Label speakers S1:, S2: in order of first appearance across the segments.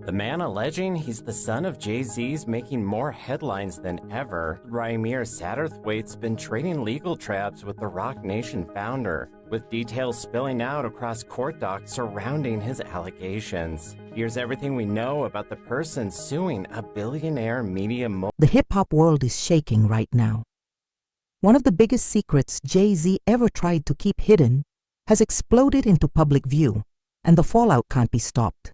S1: The man alleging he's the son of Jay-Z's making more headlines than ever, Rymir Satterthwaite's been trading legal traps with the Rock Nation founder, with details spilling out across court docs surrounding his allegations. Here's everything we know about the person suing a billionaire media mogul.
S2: The hip-hop world is shaking right now. One of the biggest secrets Jay-Z ever tried to keep hidden has exploded into public view, and the fallout can't be stopped.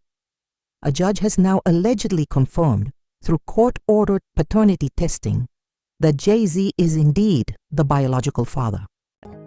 S2: A judge has now allegedly confirmed, through court-ordered paternity testing, that Jay-Z is indeed the biological father.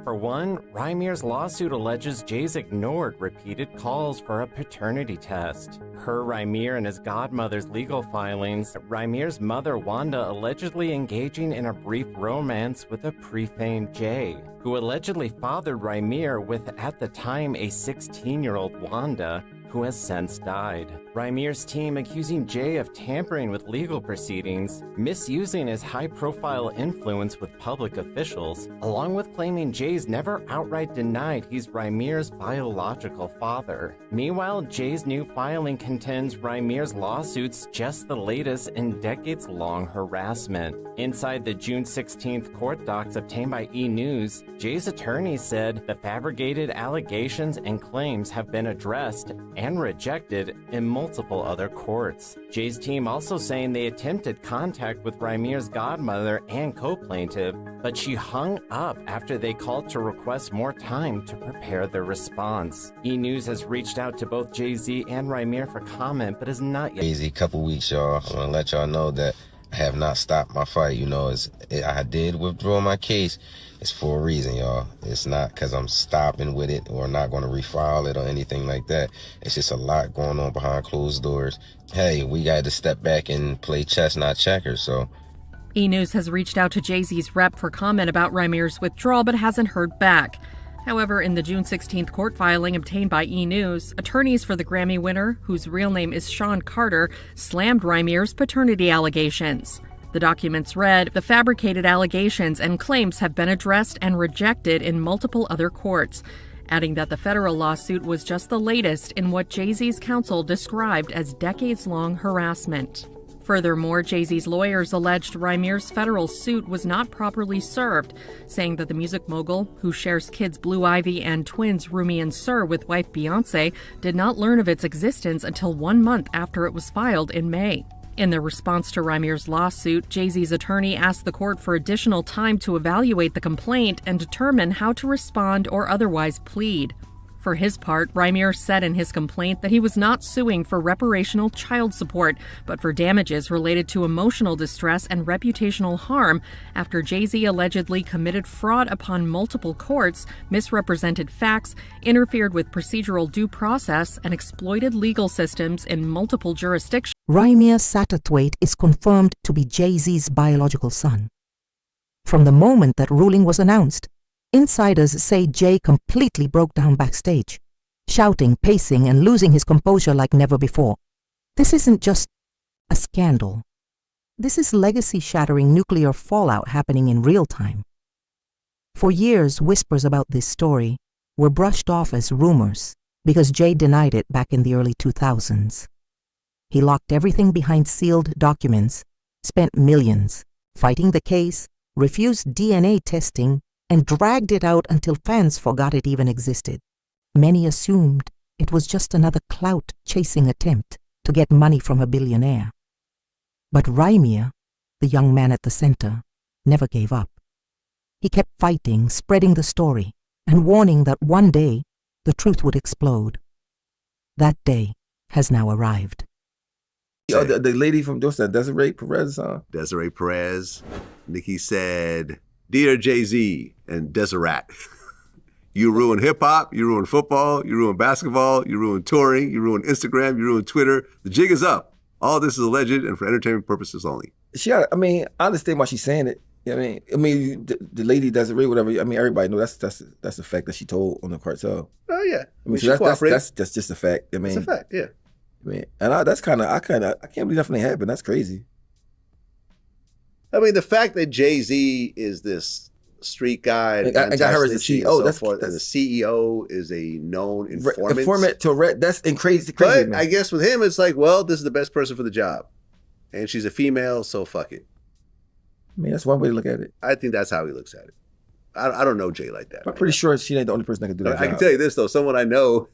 S1: For one, Rymir's lawsuit alleges Jay's ignored repeated calls for a paternity test. Per Rymir and his godmother's legal filings, Rymir's mother Wanda allegedly engaging in a brief romance with a pre-famed Jay, who allegedly fathered Rymir with, at the time, a 16-year-old Wanda, who has since died. Rymir's team accusing Jay of tampering with legal proceedings, misusing his high-profile influence with public officials, along with claiming Jay's never outright denied he's Rymir's biological father. Meanwhile, Jay's new filing contends Rymir's lawsuit's just the latest in decades-long harassment. Inside the June 16th court docs obtained by E! News, Jay's attorney said the fabricated allegations and claims have been addressed and rejected in multiple other courts. Jay's team also saying they attempted contact with Rymir's godmother and co-plaintiff, but she hung up after they called to request more time to prepare their response. E! News has reached out to both Jay-Z and Rymir for comment, but has not yet.
S3: Easy couple weeks, y'all. I want to let y'all know that I have not stopped my fight. You know, I did withdraw my case. It's for a reason, y'all. It's not because I'm stopping with it or not going to refile it or anything like that. It's just a lot going on behind closed doors. Hey, we got to step back and play chess, not checkers, so.
S4: E! News has reached out to Jay-Z's rep for comment about Rymir's withdrawal, but hasn't heard back. However, in the June 16th court filing obtained by E! News, attorneys for the Grammy winner, whose real name is Sean Carter, slammed Rymir's paternity allegations. The documents read, the fabricated allegations and claims have been addressed and rejected in multiple other courts, adding that the federal lawsuit was just the latest in what Jay-Z's counsel described as decades-long harassment. Furthermore, Jay-Z's lawyers alleged Rymir's federal suit was not properly served, saying that the music mogul, who shares kids Blue Ivy and twins Rumi and Sir with wife Beyoncé, did not learn of its existence until 1 month after it was filed in May. In their response to Rymir's lawsuit, Jay-Z's attorney asked the court for additional time to evaluate the complaint and determine how to respond or otherwise plead. For his part, Rymir said in his complaint that he was not suing for reparational child support, but for damages related to emotional distress and reputational harm after Jay-Z allegedly committed fraud upon multiple courts, misrepresented facts, interfered with procedural due process, and exploited legal systems in multiple jurisdictions.
S2: Rymir Satterthwaite is confirmed to be Jay-Z's biological son. From the moment that ruling was announced, insiders say Jay completely broke down backstage, shouting, pacing, and losing his composure like never before. This isn't just a scandal. This is legacy-shattering nuclear fallout happening in real time. For years, whispers about this story were brushed off as rumors because Jay denied it back in the early 2000s. He locked everything behind sealed documents, spent millions fighting the case, refused DNA testing, and dragged it out until fans forgot it even existed. Many assumed it was just another clout-chasing attempt to get money from a billionaire. But Rymir, the young man at the center, never gave up. He kept fighting, spreading the story, and warning that one day the truth would explode. That day has now arrived.
S5: Oh, the lady from Desiree Perez song?
S6: Desiree Perez. Nikki said, "Dear Jay-Z and Deseret, you ruin hip-hop, you ruin football, you ruin basketball, you ruin touring, you ruin Instagram, you ruin Twitter. The jig is up. All this is alleged and for entertainment purposes only."
S5: I understand why she's saying it. You know what I mean? The lady Desiree, whatever. I mean, everybody knows that's the fact that she told on the cartel.
S6: Oh yeah.
S5: So that's just a fact. I mean,
S6: it's a fact. Yeah.
S5: I mean, and I can't believe that finally happened. That's crazy.
S6: I mean, the fact that Jay-Z is this street guy,
S5: and got her as the CEO.
S6: And the CEO is a known informant.
S5: That's crazy.
S6: But
S5: man.
S6: I guess with him, it's like, well, this is the best person for the job, and she's a female, so fuck it.
S5: I mean, that's one way to look at it.
S6: I think that's how he looks at it. I don't know Jay like that.
S5: I'm pretty sure she ain't the only person that can do that.
S6: I can tell you this though, someone I know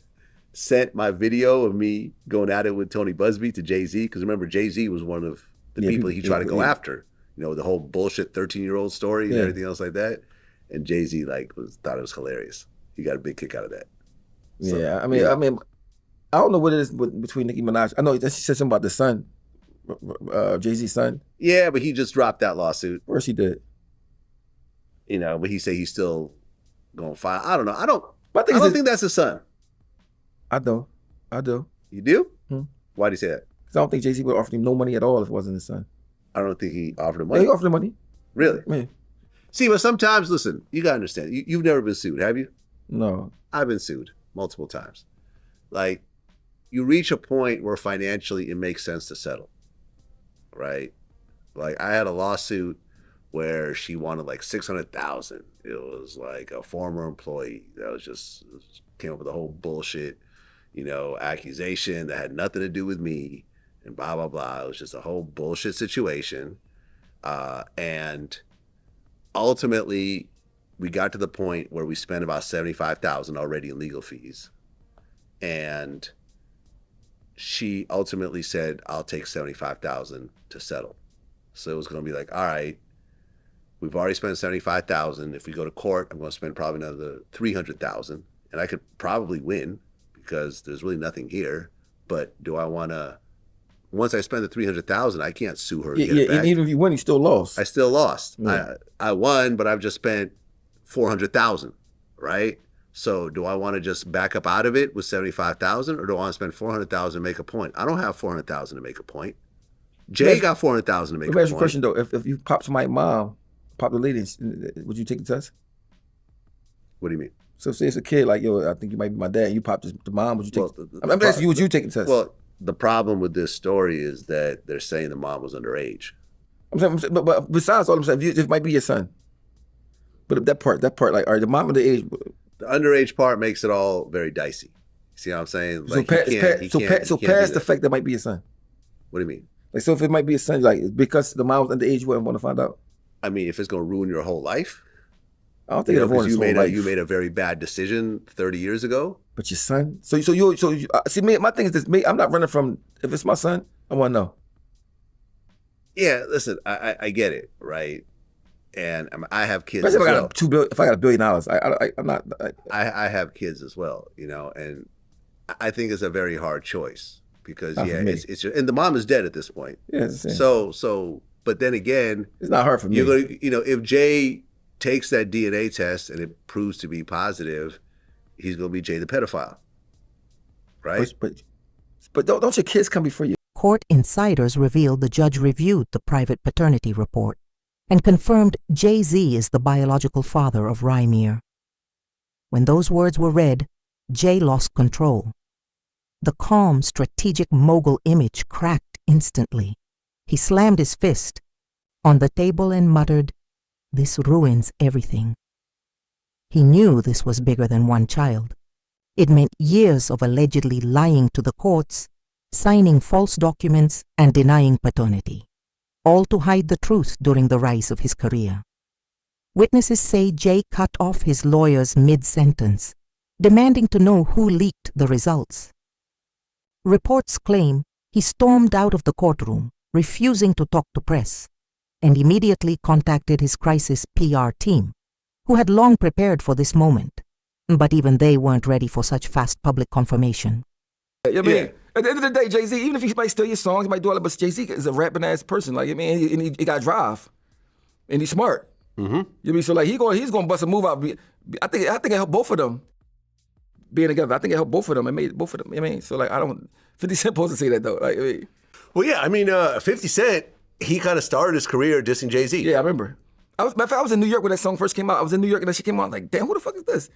S6: sent my video of me going at it with Tony Busby to Jay-Z, because remember, Jay-Z was one of the people he tried to go after. You know, the whole bullshit 13-year-old story and everything else like that. And Jay-Z thought it was hilarious. He got a big kick out of that. So, I mean,
S5: I don't know what it is between Nicki Minaj. I know she said something about the son, Jay-Z's son.
S6: Yeah, but he just dropped that lawsuit.
S5: Or she did.
S6: You know, but he said he's still going to file. I don't know. I don't think that's his son.
S5: I do.
S6: You do?
S5: Hmm.
S6: Why do you say that?
S5: Because I don't think Jay-Z would offer him no money at all if it wasn't his son.
S6: I don't think he offered him money.
S5: Yeah, he offered him money.
S6: Really?
S5: Man.
S6: See, but sometimes, listen, you got to understand. You've never been sued, have you?
S5: No.
S6: I've been sued multiple times. Like, you reach a point where financially it makes sense to settle, right? Like, I had a lawsuit where she wanted like $600,000. It was like a former employee that was just came up with a whole bullshit, accusation that had nothing to do with me, and blah blah blah. It was just a whole bullshit situation, and ultimately, we got to the point where we spent about $75,000 already in legal fees, and she ultimately said, "I'll take $75,000 to settle." So it was going to be like, all right. We've already spent $75,000. If we go to court, I'm going to spend probably another $300,000, and I could probably win because there's really nothing here. But do I want to? Once I spend the $300,000, I can't sue her. And get it back.
S5: And even if you win, you still lost.
S6: I still lost.
S5: Yeah.
S6: I won, but I've just spent $400,000, right? So do I want to just back up out of it with $75,000, or do I want to spend $400,000 to make a point? I don't have $400,000 to make a point. Jay got $400,000 to make a point.
S5: Let me ask you a question though. If you pop somebody's mom. Pop the lady, would you take the test?
S6: What do you mean?
S5: So say it's a kid, like, yo, I think you might be my dad, and you pop the mom, would you take I'm asking you, would you take the test?
S6: Well, the problem with this story is that they're saying the mom was underage.
S5: I'm saying, but besides all I'm saying, it might be your son. But that part, like, all right, the mom underage.
S6: The underage part makes it all very dicey. See what I'm saying? Like,
S5: so past the fact that might be your son.
S6: What do you mean?
S5: Like, so if it might be a son, like, because the mom was underage, you wouldn't want to find out?
S6: I mean, if it's going to ruin your whole life.
S5: I don't think it'll ruin his whole life.
S6: You made a very bad decision 30 years ago.
S5: But your son? So you see, me, my thing is this, I'm not running from, if it's my son, I want to know.
S6: Yeah, listen, I get it, right? And I have kids
S5: Especially
S6: as well.
S5: If I got $1 billion, I'm not.
S6: I have kids as well, and I think it's a very hard choice because, it's and the mom is dead at this point.
S5: Yeah, it's the same.
S6: So. But then again,
S5: it's not hard for me.
S6: If Jay takes that DNA test and it proves to be positive, he's going to be Jay the pedophile, right?
S5: But don't your kids come before you?
S2: Court insiders revealed the judge reviewed the private paternity report and confirmed Jay-Z is the biological father of Rymir. When those words were read, Jay lost control. The calm, strategic mogul image cracked instantly. He slammed his fist on the table and muttered, "This ruins everything." He knew this was bigger than one child. It meant years of allegedly lying to the courts, signing false documents, and denying paternity, all to hide the truth during the rise of his career. Witnesses say Jay cut off his lawyers mid-sentence, demanding to know who leaked the results. Reports claim he stormed out of the courtroom, refusing to talk to press, and immediately contacted his crisis PR team, who had long prepared for this moment. But even they weren't ready for such fast public confirmation.
S5: At the end of the day, Jay-Z, even if he might steal your songs, he might do all that, but Jay-Z is a rapping-ass person. Like, he got drive, and he's smart.
S6: Mm-hmm.
S5: So like he's going to bust a move out. I think it helped both of them being together. I think it helped both of them. It made both of them. So like 50 Cent supposed to say that though. Like,
S6: well, yeah, 50 Cent, he kind of started his career dissing Jay-Z.
S5: Yeah, I remember. I was in New York when that song first came out. I was in New York and then she came out. Like, damn, who the fuck is this?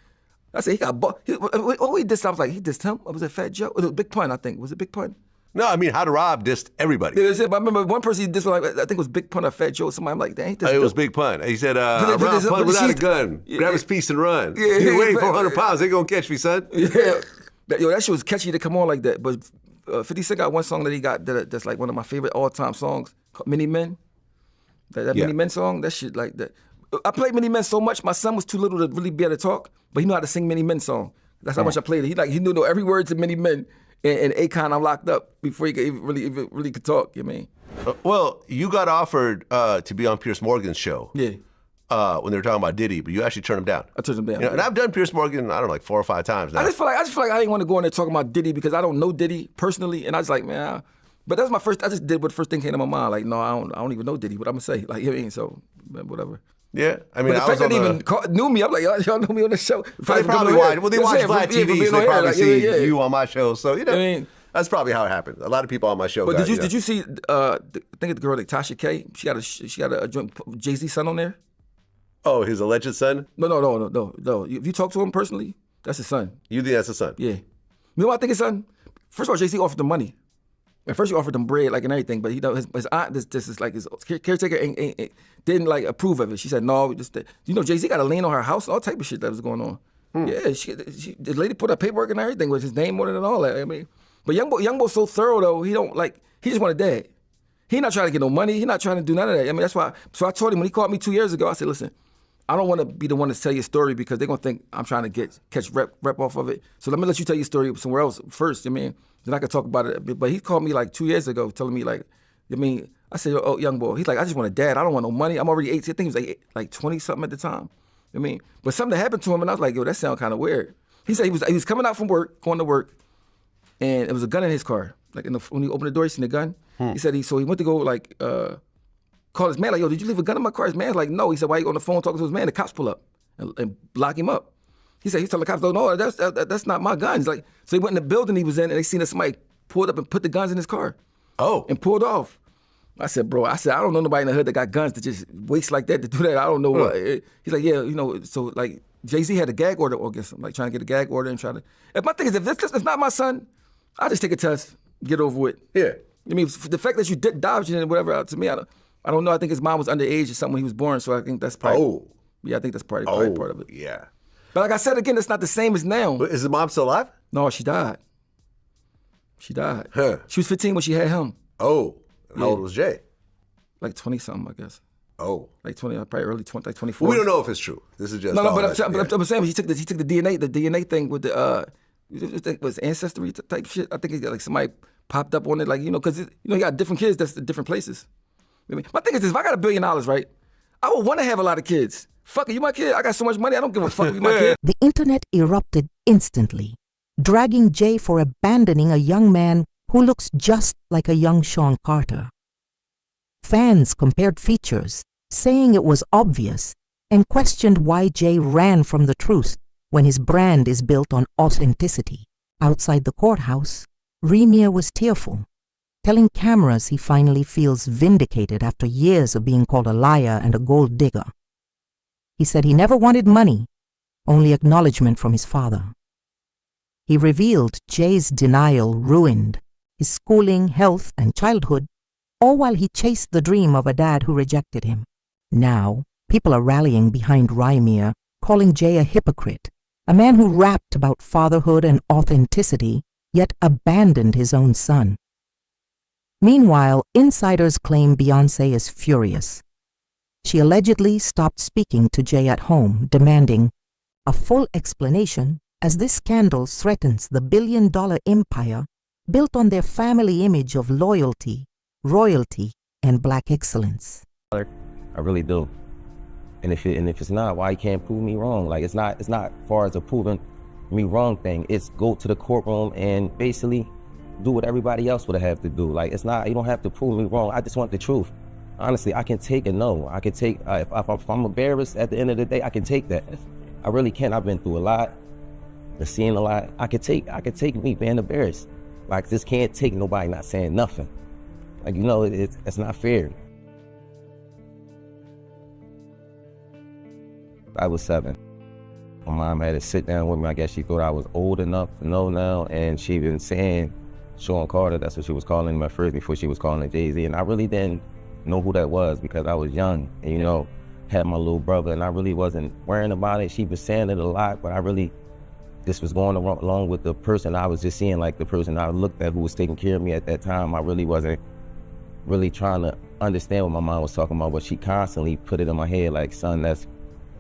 S5: I said, he got he dissed. I was like, he dissed him? Or was it Fat Joe? It was Big Pun, I think. Was it Big Pun?
S6: No, I mean, How to Rob dissed everybody.
S5: I remember one person he dissed, like, I think it was Big Pun or Fat Joe. Somebody, I'm like, dang,
S6: It was Big Pun. He said, Rob Pun without a gun. Grab his piece and run.
S5: Yeah,
S6: You're weighing 400 pounds. They gonna catch me, son.
S5: Yeah. That shit was catchy to come on like that. But 50 Cent got one song that he got that's like one of my favorite all-time songs, called Many Men. That Many Men song, that shit like that. I played Many Men so much, my son was too little to really be able to talk, but he knew how to sing Many Men song. That's how much I played it. He knew every word to Many Men. And Akon, I'm locked up before he could even really could talk, you know what I mean?
S6: Well, you got offered to be on Piers Morgan's show.
S5: Yeah.
S6: When they were talking about Diddy, but you actually turned him down.
S5: I turned him down.
S6: You know, and I've done Piers Morgan, I don't know, like 4 or 5 times now.
S5: I just feel like I didn't want to go in there talking about Diddy because I don't know Diddy personally, and I was like, man, but that's my first. I just did what first thing came to my mind. Like, no, I don't even know Diddy. What I'm gonna say? Like, you know what I mean? So, whatever.
S6: Yeah, I mean,
S5: but the fact that they even knew me, I'm like, y'all know me on the show.
S6: They probably watch. Well, they watch Vlad TV, so they probably see you on my show. So you know,
S5: I mean,
S6: that's probably how it happened. A lot of people on my show.
S5: But did you see? I think the girl like Tasha K. She got a joint Jay-Z son on there.
S6: Oh, his alleged son?
S5: No. If you talk to him personally, that's his son.
S6: You think that's his son?
S5: Yeah. You know what I think his son? First of all, Jay-Z offered him money. At first he offered him bread, like, and everything, but his aunt, this is like his caretaker didn't like approve of it. She said, no, Jay-Z got a lien on her house, all type of shit that was going on. Yeah, the lady put her paperwork and everything with his name on it and all that. I mean, but Young Boy's so thorough though, he just want a dad. He not trying to get no money. He not trying to do none of that. I mean, that's why. So I told him when he called me 2 years ago, I said, listen, I don't want to be the one to tell your story because they're gonna think I'm trying to catch rep off of it. So let me let you tell your story somewhere else first. I mean, then I could talk about it. But he called me like 2 years ago, telling me like, I said, oh, Young Boy. He's like, I just want a dad. I don't want no money. I'm already 18. I think he was like 20 something at the time. I mean, but something happened to him, and I was like, yo, that sounds kind of weird. He said he was coming out from work, going to work, and there was a gun in his car. Like when he opened the door, he seen the gun. He said he went to go call his man, like, yo, did you leave a gun in my car? His man's like, no. He said, why you on the phone talking to his man? The cops pull up and lock him up. He said, he's telling the cops, no, that's not my guns. Like, so he went in the building he was in, and they seen that somebody pulled up and put the guns in his car. Oh. And pulled off. I said, bro, I don't know nobody in the hood that got guns to just waste like that to do that. I don't know what. He's like, yeah, so like Jay-Z had a gag order against him, like trying to get a gag order and trying to. If my thing is, if it's not my son, I'll just take a test, get over with. Yeah. I mean, the fact that you dodged it and whatever, to me, I don't know. I think his mom was underage or something when he was born, so I think that's probably. Oh. Yeah, I think that's probably part of it.
S6: Yeah.
S5: But like I said again, it's not the same as now.
S6: But is his mom still alive?
S5: No, she died. She died.
S6: Huh.
S5: She was 15 when she had him.
S6: Oh. How old was Jay?
S5: Like 20 something, I guess.
S6: Oh.
S5: Like 20, probably early 20, like 24.
S6: We don't know if it's true. This is just
S5: but I'm saying he took the DNA thing with the it was ancestry type shit. I think like somebody popped up on it, like, because he got different kids that's in different places. I mean, my thing is this: if I got $1 billion, right, I would want to have a lot of kids. Fuck it, you my kid. I got so much money, I don't give a fuck. You my kid.
S2: The internet erupted instantly, dragging Jay for abandoning a young man who looks just like a young Sean Carter. Fans compared features, saying it was obvious, and questioned why Jay ran from the truth when his brand is built on authenticity. Outside the courthouse, Rymir was tearful, telling cameras he finally feels vindicated after years of being called a liar and a gold digger. He said he never wanted money, only acknowledgement from his father. He revealed Jay's denial ruined his schooling, health, and childhood, all while he chased the dream of a dad who rejected him. Now, people are rallying behind Rymir, calling Jay a hypocrite, a man who rapped about fatherhood and authenticity, yet abandoned his own son. Meanwhile, insiders claim Beyoncé is furious. She allegedly stopped speaking to Jay at home, demanding a full explanation as this scandal threatens the billion-dollar empire built on their family image of loyalty, royalty, and black excellence.
S7: I really do. And if it's not, why you can't prove me wrong? Like, it's not far as a proving me wrong thing. It's go to the courtroom and basically do what everybody else would have to do. Like, it's not, you don't have to prove me wrong. I just want the truth. Honestly, I can take a no. I can take, if I'm embarrassed at the end of the day, I can take that. I really can. I've been through a lot, I've seen a lot. I could take me being embarrassed. Like, just can't take nobody not saying nothing. Like, it's not fair. I was 7. My mom had to sit down with me. I guess she thought I was old enough to know now, and she been saying Sean Carter, that's what she was calling him at first before she was calling him Jay-Z. And I really didn't know who that was because I was young and, you know, had my little brother and I really wasn't worrying about it. She was saying it a lot, but I really just was going along with the person I was just seeing, like the person I looked at who was taking care of me at that time. I really wasn't really trying to understand what my mom was talking about, but she constantly put it in my head like, son, it's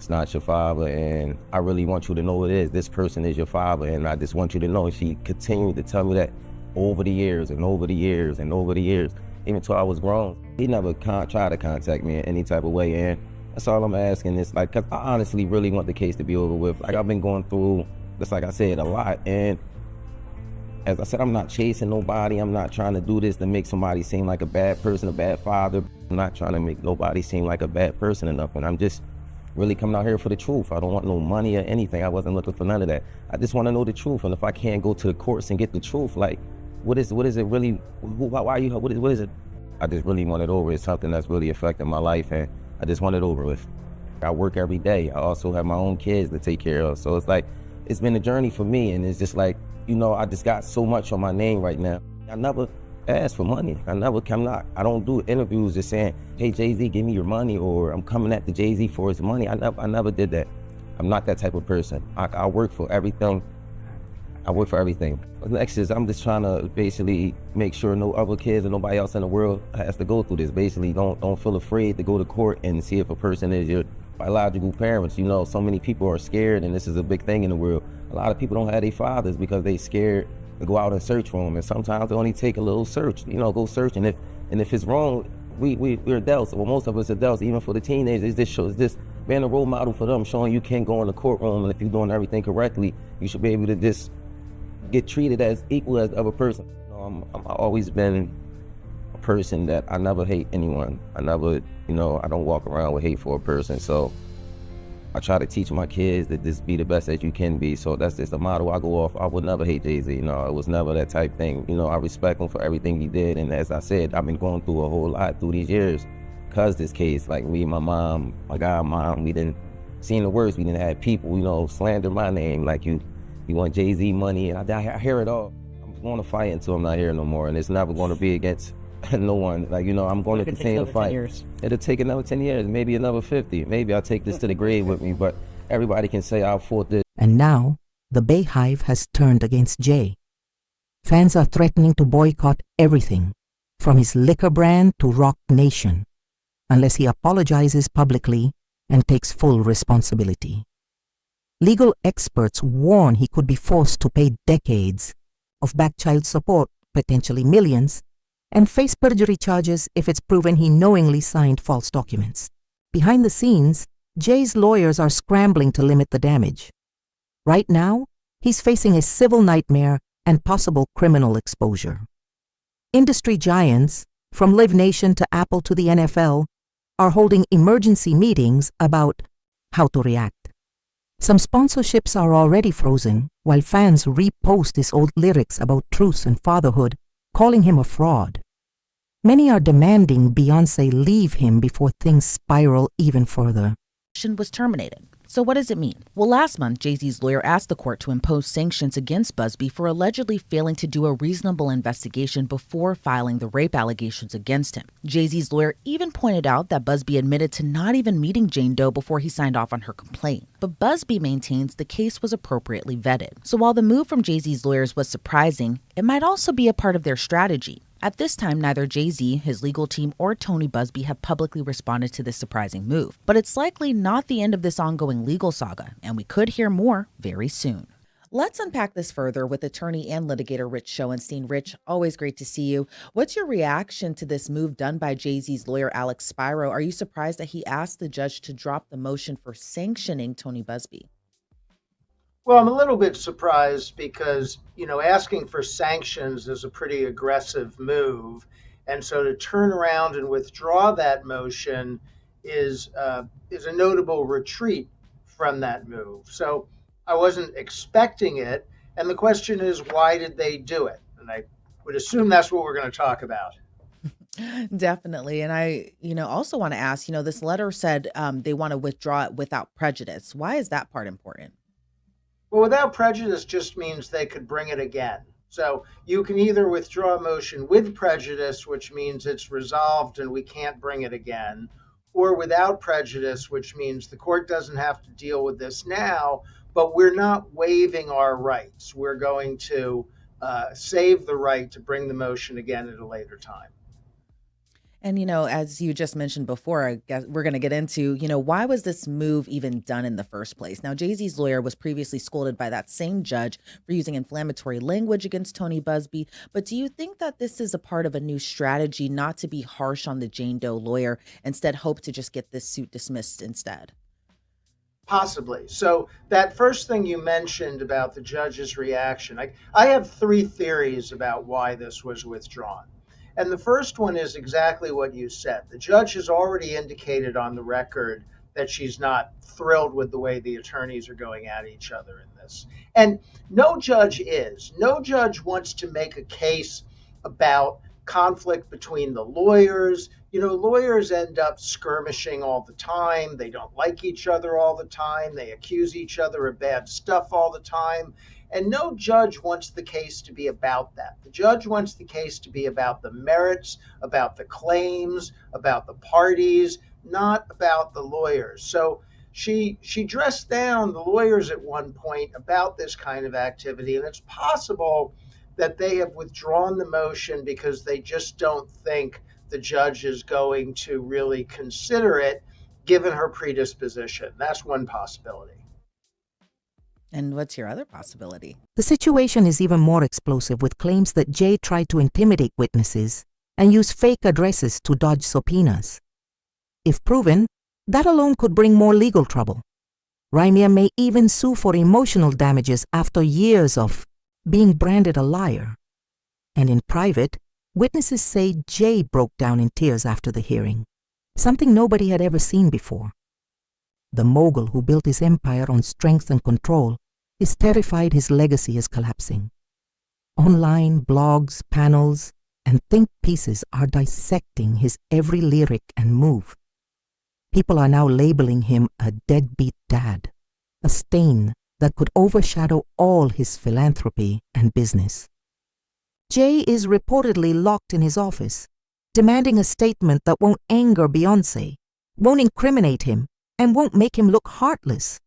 S7: not your father, and I really want you to know it is. This person is your father, and I just want you to know. And she continued to tell me that over the years and over the years and over the years, even until I was grown. He never tried to contact me in any type of way, and that's all I'm asking is, like, because I honestly really want the case to be over with. Like, I've been going through, just like I said, a lot, and as I said, I'm not chasing nobody. I'm not trying to do this to make somebody seem like a bad person, a bad father. I'm not trying to make nobody seem like a bad person or nothing. I'm just really coming out here for the truth. I don't want no money or anything. I wasn't looking for none of that. I just want to know the truth. And if I can't go to the courts and get the truth, like, what is it really? Why are you? What is it? I just really want it over. It's something that's really affecting my life, and I just want it over with. I work every day. I also have my own kids to take care of. So it's like, it's been a journey for me, and it's just like, you know, I just got so much on my name right now. I never ask for money. I don't do interviews just saying, hey, Jay-Z, give me your money, or I'm coming at the Jay-Z for his money. I never did that. I'm not that type of person. I work for everything. Next is I'm just trying to basically make sure no other kids or nobody else in the world has to go through this. Basically, don't feel afraid to go to court and see if a person is your biological parents. You know, so many people are scared, and this is a big thing in the world. A lot of people don't have their fathers because they scared to go out and search for them, and sometimes it only take a little search. You know, go search, and if it's wrong, we're adults. Well, most of us adults, even for the teenagers, this being a role model for them, showing you can go in the courtroom, and if you're doing everything correctly, you should be able to just get treated as equal as the other person. You know, I've always been a person that I never hate anyone. I never, you know, I don't walk around with hate for a person. So I try to teach my kids that just be the best that you can be. So that's just the motto I go off. I would never hate Jay-Z. You know, it was never that type thing. You know, I respect him for everything he did. And as I said, I've been going through a whole lot through these years because this case, like me, my mom, my godmom, we didn't seen the worst. We didn't have people, you know, slander my name. Like you want Jay-Z money, and I hear it all. I'm going to fight until I'm not here no more, and it's never going to be against no one. Like, you know, I'm going to continue to fight. It'll take another 10 years, maybe another 50. Maybe I'll take this to the grave with me, but everybody can say I fought this.
S2: And now, the Bayhive has turned against Jay. Fans are threatening to boycott everything, from his liquor brand to Rock Nation, unless he apologizes publicly and takes full responsibility. Legal experts warn he could be forced to pay decades of back child support, potentially millions, and face perjury charges if it's proven he knowingly signed false documents. Behind the scenes, Jay's lawyers are scrambling to limit the damage. Right now, he's facing a civil nightmare and possible criminal exposure. Industry giants, from Live Nation to Apple to the NFL, are holding emergency meetings about how to react. Some sponsorships are already frozen, while fans repost his old lyrics about truce and fatherhood, calling him a fraud. Many are demanding Beyoncé leave him before things spiral even further.
S8: Was terminated. So what does it mean? Well, last month, Jay-Z's lawyer asked the court to impose sanctions against Busby for allegedly failing to do a reasonable investigation before filing the rape allegations against him. Jay-Z's lawyer even pointed out that Busby admitted to not even meeting Jane Doe before he signed off on her complaint. But Busby maintains the case was appropriately vetted. So while the move from Jay-Z's lawyers was surprising, it might also be a part of their strategy. At this time, neither Jay-Z, his legal team, or Tony Busby have publicly responded to this surprising move. But it's likely not the end of this ongoing legal saga, and we could hear more very soon. Let's unpack this further with attorney and litigator Rich Schoenstein. Rich, always great to see you. What's your reaction to this move done by Jay-Z's lawyer, Alex Spiro? Are you surprised that he asked the judge to drop the motion for sanctioning Tony Busby?
S9: Well, I'm a little bit surprised because, asking for sanctions is a pretty aggressive move. And so to turn around and withdraw that motion is a notable retreat from that move. So I wasn't expecting it. And the question is, why did they do it? And I would assume that's what we're going to talk about.
S8: Definitely. And I, also want to ask, this letter said they want to withdraw it without prejudice. Why is that part important?
S9: Well, without prejudice just means they could bring it again. So you can either withdraw a motion with prejudice, which means it's resolved and we can't bring it again, or without prejudice, which means the court doesn't have to deal with this now, but we're not waiving our rights. We're going to save the right to bring the motion again at a later time.
S8: And, as you just mentioned before, I guess we're going to get into, why was this move even done in the first place? Now, Jay-Z's lawyer was previously scolded by that same judge for using inflammatory language against Tony Busby. But do you think that this is a part of a new strategy not to be harsh on the Jane Doe lawyer, instead hope to just get this suit dismissed instead?
S9: Possibly. So that first thing you mentioned about the judge's reaction, I have three theories about why this was withdrawn. And the first one is exactly what you said. The judge has already indicated on the record that she's not thrilled with the way the attorneys are going at each other in this. And no judge is. No judge wants to make a case about conflict between the lawyers. Lawyers end up skirmishing all the time. They don't like each other all the time. They accuse each other of bad stuff all the time. And no judge wants the case to be about that. The judge wants the case to be about the merits, about the claims, about the parties, not about the lawyers. So she dressed down the lawyers at one point about this kind of activity, and it's possible that they have withdrawn the motion because they just don't think the judge is going to really consider it given her predisposition. That's one possibility.
S8: And what's your other possibility?
S2: The situation is even more explosive with claims that Jay tried to intimidate witnesses and use fake addresses to dodge subpoenas. If proven, that alone could bring more legal trouble. Rymir may even sue for emotional damages after years of being branded a liar. And in private, witnesses say Jay broke down in tears after the hearing, something nobody had ever seen before. The mogul who built his empire on strength and control is terrified his legacy is collapsing. Online blogs, panels, and think pieces are dissecting his every lyric and move. People are now labeling him a deadbeat dad, a stain that could overshadow all his philanthropy and business. Jay is reportedly locked in his office, demanding a statement that won't anger Beyoncé, won't incriminate him, and won't make him look heartless.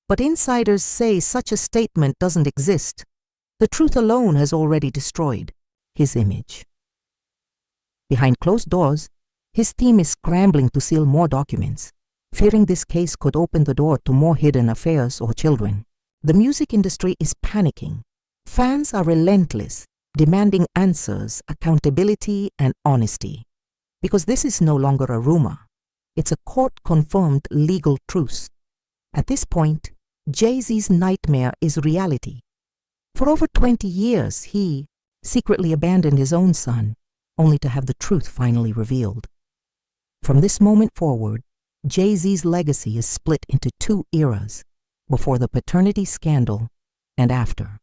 S2: But insiders say such a statement doesn't exist. The truth alone has already destroyed his image. Behind closed doors, his team is scrambling to seal more documents, fearing this case could open the door to more hidden affairs or children. The music industry is panicking. Fans are relentless, demanding answers, accountability, and honesty. Because this is no longer a rumor. It's a court-confirmed legal truth. At this point, Jay-Z's nightmare is reality. For over 20 years, he secretly abandoned his own son, only to have the truth finally revealed. From this moment forward, Jay-Z's legacy is split into two eras, before the paternity scandal and after.